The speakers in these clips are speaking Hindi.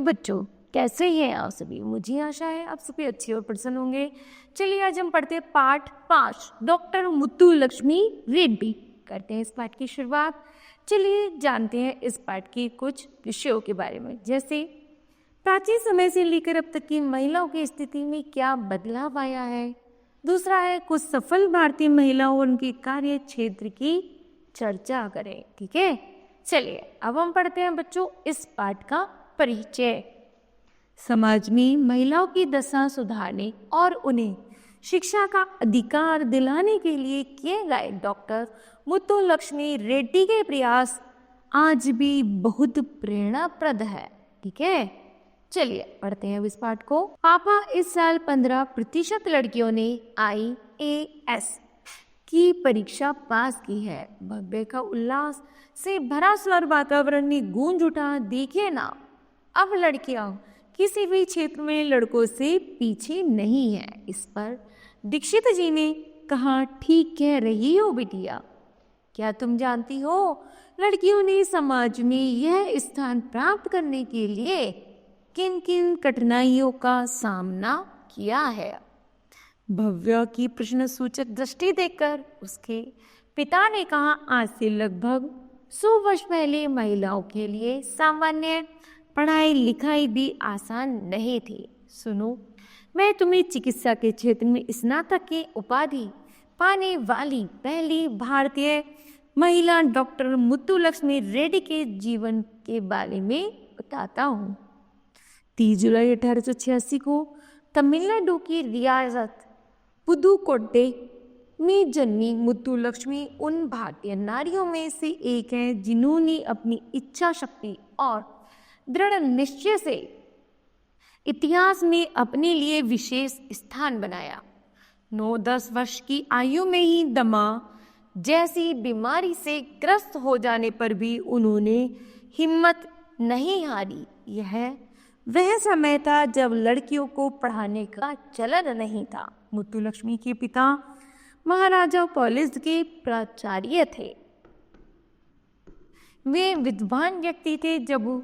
हेलो बच्चों, कैसे हैं आप सभी। मुझे आशा है आप सभी अच्छे और प्रसन्न होंगे। चलिए आज हम पढ़ते हैं पाठ 5 डॉक्टर मुत्तुलक्ष्मी रेड्डी। करते हैं इस पाठ की शुरुआत। चलिए जानते हैं इस पाठ के कुछ विषयों के बारे में, जैसे प्राचीन समय से लेकर अब तक की महिलाओं की स्थिति में क्या बदलाव आया है। दूसरा है कुछ सफल भारतीय महिलाओं और उनके कार्य क्षेत्र की चर्चा करें। ठीक है, चलिए अब हम पढ़ते हैं बच्चों इस पाठ का परिचय। समाज में महिलाओं की दशा सुधारने और उन्हें शिक्षा का अधिकार दिलाने के लिए किए गए डॉक्टर मुत्तुलक्ष्मी रेड्डी के प्रयास आज भी बहुत प्रेरणाप्रद है। ठीक है, चलिए पढ़ते हैं इस पाठ को। पापा, इस साल 15% लड़कियों ने IAS की परीक्षा पास की है। भव्य का उल्लास से भरा स्वर वातावरण में गूंज उठा। देखिए ना, अब लड़कियां किसी भी क्षेत्र में लड़कों से पीछे नहीं है। इस पर दीक्षित जी ने कहा, ठीक कह रही हो बिटिया। क्या तुम जानती हो लड़कियों ने समाज में यह स्थान प्राप्त करने के लिए किन किन कठिनाइयों का सामना किया है। भव्य की प्रश्न सूचक दृष्टि देखकर उसके पिता ने कहा, आज से लगभग 100 वर्ष पहले महिलाओं के लिए सामान्य पढ़ाई लिखाई भी आसान नहीं थी। सुनो, मैं तुम्हें चिकित्सा के क्षेत्र में स्नातक की उपाधि पाने वाली पहली भारतीय महिला डॉक्टर मुत्तुलक्ष्मी रेड्डी के जीवन के बारे में बताता हूँ। 30 जुलाई 1886 को तमिलनाडु की रियासत पुदुकोट्टई में जन्मी मुत्तुलक्ष्मी उन भारतीय नारियों में से एक है जिन्होंने अपनी इच्छा शक्ति और दृढ़ निश्चय से इतिहास में अपने लिए विशेष स्थान बनाया। 9-10 वर्ष की आयु में ही दमा जैसी बीमारी से ग्रस्त हो जाने पर भी उन्होंने हिम्मत नहीं हारी। यह वह समय था जब लड़कियों को पढ़ाने का चलन नहीं था। मुत्तुलक्ष्मी के पिता महाराजा कॉलेज के प्राचार्य थे। वे विद्वान व्यक्ति थे। जब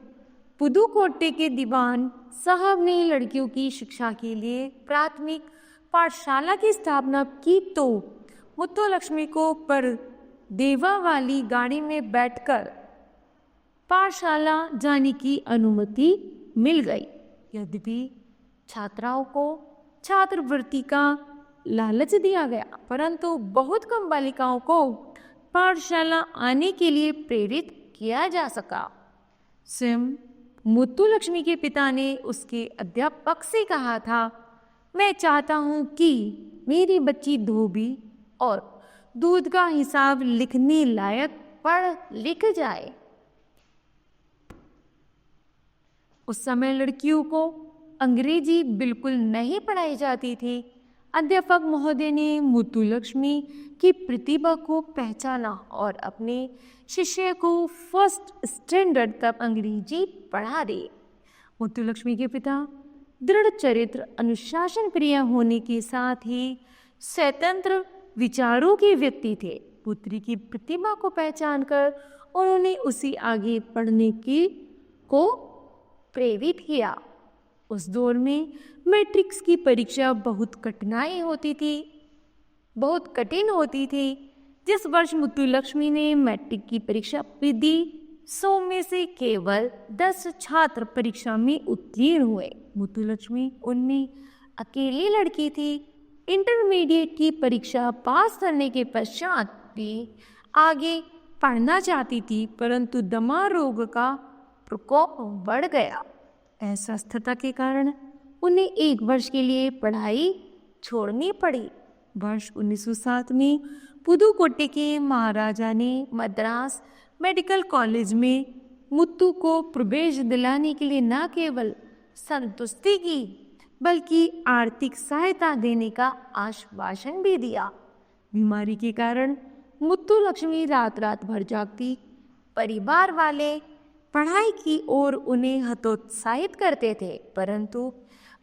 पुदुकोट्टई के दीवान साहब ने लड़कियों की शिक्षा के लिए प्राथमिक पाठशाला की स्थापना की तो मुत्तुलक्ष्मी को पर देवा वाली गाड़ी में बैठकर पाठशाला जाने की अनुमति मिल गई। यद्यपि छात्राओं को छात्रवृत्ति का लालच दिया गया, परंतु बहुत कम बालिकाओं को पाठशाला आने के लिए प्रेरित किया जा सका। स्वयं मुत्तुलक्ष्मी के पिता ने उसके अध्यापक से कहा था, मैं चाहता हूं कि मेरी बच्ची धोबी और दूध का हिसाब लिखने लायक पढ़ लिख जाए। उस समय लड़कियों को अंग्रेजी बिल्कुल नहीं पढ़ाई जाती थी। अध्यापक महोदय ने मुत्तुलक्ष्मी की प्रतिभा को पहचाना और अपने शिष्य को फर्स्ट स्टैंडर्ड तक अंग्रेजी पढ़ा दी। मुत्तुलक्ष्मी के पिता दृढ़ चरित्र, अनुशासन प्रिय होने के साथ ही स्वतंत्र विचारों के व्यक्ति थे। पुत्री की प्रतिभा को पहचान कर उन्होंने उसे आगे पढ़ने को प्रेरित किया। उस दौर में मैट्रिक्स की परीक्षा बहुत कठिन होती थी। जिस वर्ष मुत्तुलक्ष्मी ने मैट्रिक की परीक्षा दी, 100 में से केवल 10 छात्र परीक्षा में उत्तीर्ण हुए। मुत्तुलक्ष्मी उनमें अकेली लड़की थी। इंटरमीडिएट की परीक्षा पास करने के पश्चात भी आगे पढ़ना चाहती थी, परंतु दमा रोग का प्रकोप बढ़ गया। अस्वस्थता के कारण उन्हें 1 वर्ष के लिए पढ़ाई छोड़नी पड़ी। वर्ष 1907 में पुदुकोट्टई के महाराजा ने मद्रास मेडिकल कॉलेज में मुत्तु को प्रवेश दिलाने के लिए न केवल संतुष्टि की बल्कि आर्थिक सहायता देने का आश्वासन भी दिया। बीमारी के कारण मुत्तुलक्ष्मी रात रात भर जागती। परिवार वाले पढ़ाई की ओर उन्हें हतोत्साहित करते थे, परंतु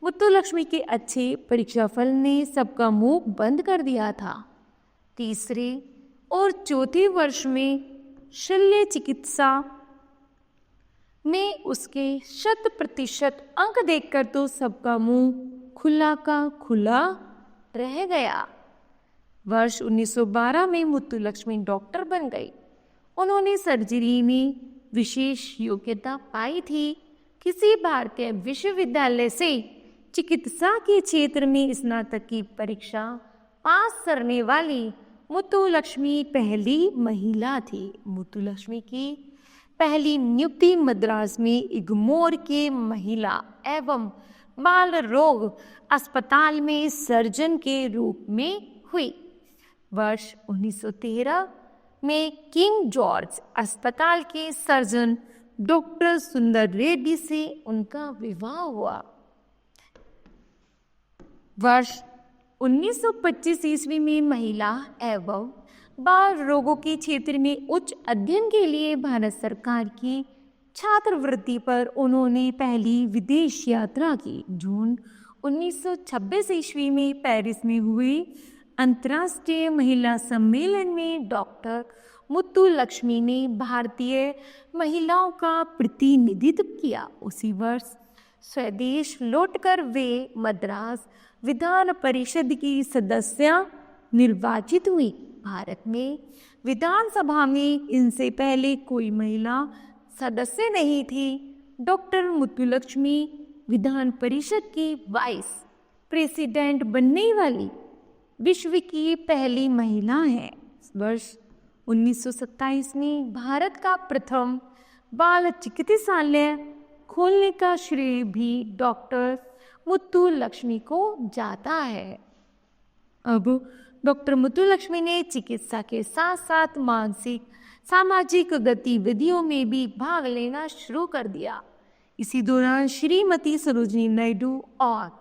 मुत्तुलक्ष्मी के अच्छे परीक्षाफल ने सबका मुंह बंद कर दिया था। तीसरे और चौथे वर्ष में शल्य चिकित्सा में उसके 100% अंक देखकर तो सबका मुंह खुला का खुला रह गया। वर्ष 1912 में मुत्तुलक्ष्मी डॉक्टर बन गई। उन्होंने सर्जरी में विशेष योग्यता पाई थी। किसी भारतीय विश्वविद्यालय से चिकित्सा के क्षेत्र में स्नातक की परीक्षा पास करने वाली मुत्तुलक्ष्मी पहली महिला थी। मुत्तुलक्ष्मी की पहली नियुक्ति मद्रास में इग्मोर के महिला एवं बाल रोग अस्पताल में सर्जन के रूप में हुई। वर्ष 1913 में किंग जॉर्ज अस्पताल के सर्जन डॉक्टर सुंदर रेड्डी से उनका विवाह हुआ। वर्ष 1925 ईस्वी में महिला एवं बाल रोगों के क्षेत्र में उच्च अध्ययन के लिए भारत सरकार की छात्रवृत्ति पर उन्होंने पहली विदेश यात्रा की। जून 1926 ईस्वी में पेरिस में हुए अंतर्राष्ट्रीय महिला सम्मेलन में डॉक्टर मुत्तुलक्ष्मी ने भारतीय महिलाओं का प्रतिनिधित्व किया। उसी वर्ष स्वदेश लौटकर वे मद्रास विधान परिषद की सदस्य निर्वाचित हुई। भारत में विधानसभा में इनसे पहले कोई महिला सदस्य नहीं थी। डॉक्टर मुत्तुलक्ष्मी विधान परिषद की वाइस प्रेसिडेंट बनने वाली विश्व की पहली महिला है। वर्ष 1927 में भारत का प्रथम बाल चिकित्सालय खोलने का श्रेय भी डॉक्टर मुत्तुलक्ष्मी को जाता है। अब डॉक्टर मुत्तुलक्ष्मी ने चिकित्सा के साथ साथ मानसिक सामाजिक गतिविधियों में भी भाग लेना शुरू कर दिया। इसी दौरान श्रीमती सरोजिनी नायडू और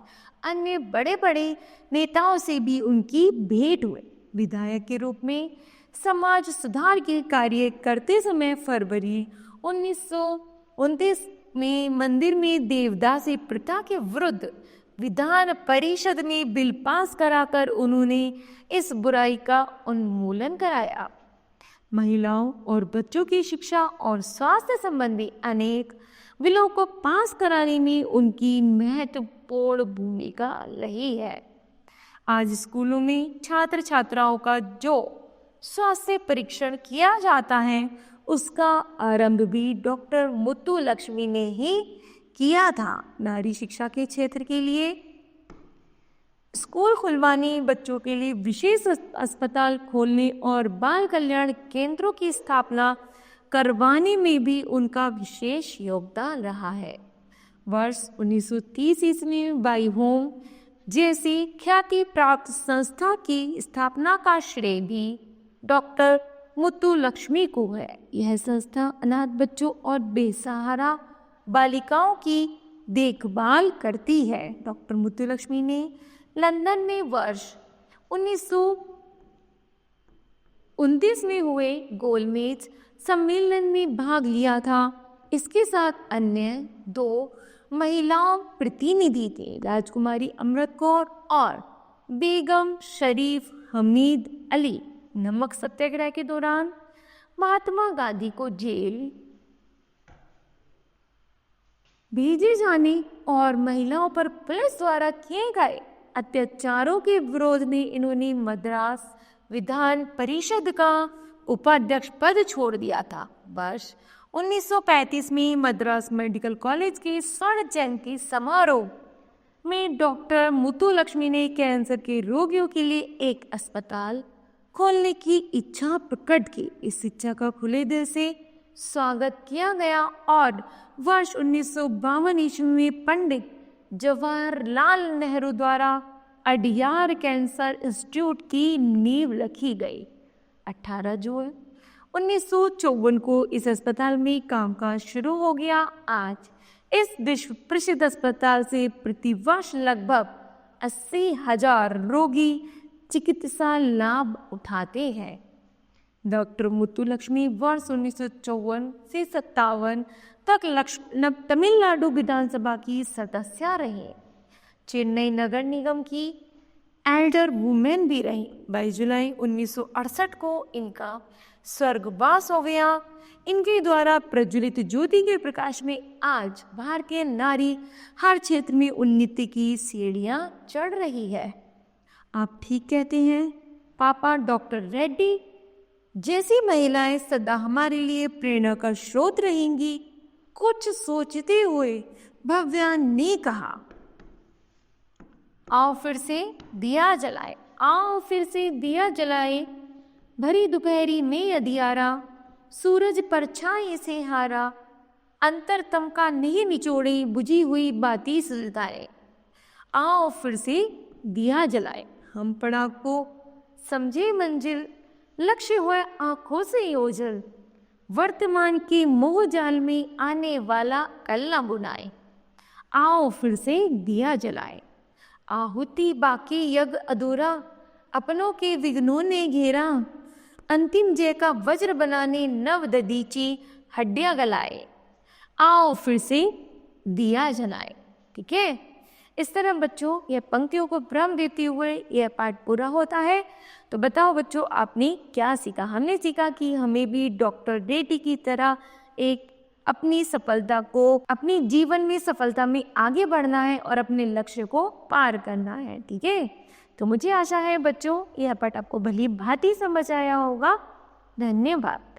अन्य बड़े बड़े नेताओं से भी उनकी भेंट हुई। विधायक के रूप में समाज सुधार के कार्य करते समय फरवरी 1929 में मंदिर में देवदासी प्रथा के विरुद्ध विधान परिषद में बिल पास कराकर उन्होंने इस बुराई का उन्मूलन कराया। महिलाओं और बच्चों की शिक्षा और स्वास्थ्य संबंधी अनेक बिलों को पास कराने में उनकी महत्वपूर्ण भूमिका रही है। आज स्कूलों में छात्र छात्राओं का जो स्वास्थ्य परीक्षण किया जाता है उसका आरंभ भी डॉक्टर मुत्तुलक्ष्मी ने ही किया था। नारी शिक्षा के क्षेत्र के लिए स्कूल खुलवाने, बच्चों के लिए विशेष अस्पताल खोलने और बाल कल्याण केंद्रों की स्थापना करवाने में भी उनका विशेष योगदान रहा है। वर्ष 1930 ईस्वी में बाई होम जैसी ख्याति प्राप्त संस्था की स्थापना का श्रेय भी डॉक्टर मुत्तुलक्ष्मी को है। यह संस्था अनाथ बच्चों और बेसहारा बालिकाओं की देखभाल करती है। डॉक्टर मुत्तुलक्ष्मी ने लंदन में वर्ष 1929 में हुए गोलमेज सम्मेलन में भाग लिया था। इसके साथ अन्य दो महिलाओं प्रतिनिधि थे, राजकुमारी अमृत कौर और बेगम शरीफ हमीद अली। नमक सत्याग्रह के दौरान महात्मा गांधी को जेल भेजे जाने और महिलाओं पर पुलिस द्वारा किए गए अत्याचारों के विरोध में इन्होंने मद्रास विधान परिषद का उपाध्यक्ष पद छोड़ दिया था। वर्ष 1935 में मद्रास मेडिकल कॉलेज के स्वर्ण जयंती समारोह में डॉक्टर मुत्तुलक्ष्मी ने कैंसर के रोगियों के लिए एक अस्पताल खोलने की इच्छा प्रकट की। इस इच्छा का खुले दिल से स्वागत किया गया और वर्ष 1952 ईस्वी में पंडित जवाहरलाल नेहरू द्वारा अडियार कैंसर इंस्टीट्यूट की नींव रखी गई। 18 जून 1954 को इस अस्पताल में कामकाज शुरू हो गया। आज इस विश्व प्रसिद्ध अस्पताल से प्रति वर्ष लगभग 80,000 रोगी चिकित्सा लाभ उठाते हैं। डॉक्टर मुत्तुलक्ष्मी वर्ष 1954 से 57 तक तमिलनाडु विधानसभा की सदस्य रही। चेन्नई नगर निगम की एल्डर वुमेन भी रही। 22 जुलाई 1968 को इनका स्वर्गवास हो गया। इनके द्वारा प्रज्वलित ज्योति के प्रकाश में आज भारतीय नारी हर क्षेत्र में उन्नति की सीढ़ियां चढ़ रही है। आप ठीक कहते हैं पापा डॉक्टर रेड्डी। जैसी महिलाएं सदा हमारे लिए प्रेरणा का स्रोत रहेंगी। कुछ सोचते हुए भव्या ने कहा, आओ फिर से दिया जलाए, आओ फिर से दिया जलाए। भरी दोपहरी में अंधियारा, सूरज परछाई से हारा। अंतरतम का नहीं निचोड़े, बुझी हुई बाती सुलझाए। आओ फिर से दिया जलाए। हम पड़ाव को समझे मंजिल, लक्ष्य हुए आंखों से ओझल। वर्तमान के मोह जाल में आने वाला कल न बुनाए। आओ फिर से दिया जलाए। आहुति बाकी यज्ञ अधूरा, अपनों के विघ्नों ने घेरा। अंतिम जय का वज्र बनाने नव दधीची हड्डियां गलाए। आओ फिर से दिया जलाए। ठीक है, इस तरह बच्चों यह पंक्तियों को भ्रम देते हुए यह पाठ पूरा होता है। तो बताओ बच्चों, आपने क्या सीखा? हमने सीखा कि हमें भी डॉक्टर रेड्डी की तरह एक अपनी सफलता को, अपने जीवन में सफलता में आगे बढ़ना है और अपने लक्ष्य को पार करना है। ठीक है, तो मुझे आशा है बच्चों यह पाठ आपको भली भांति समझ आया होगा। धन्यवाद।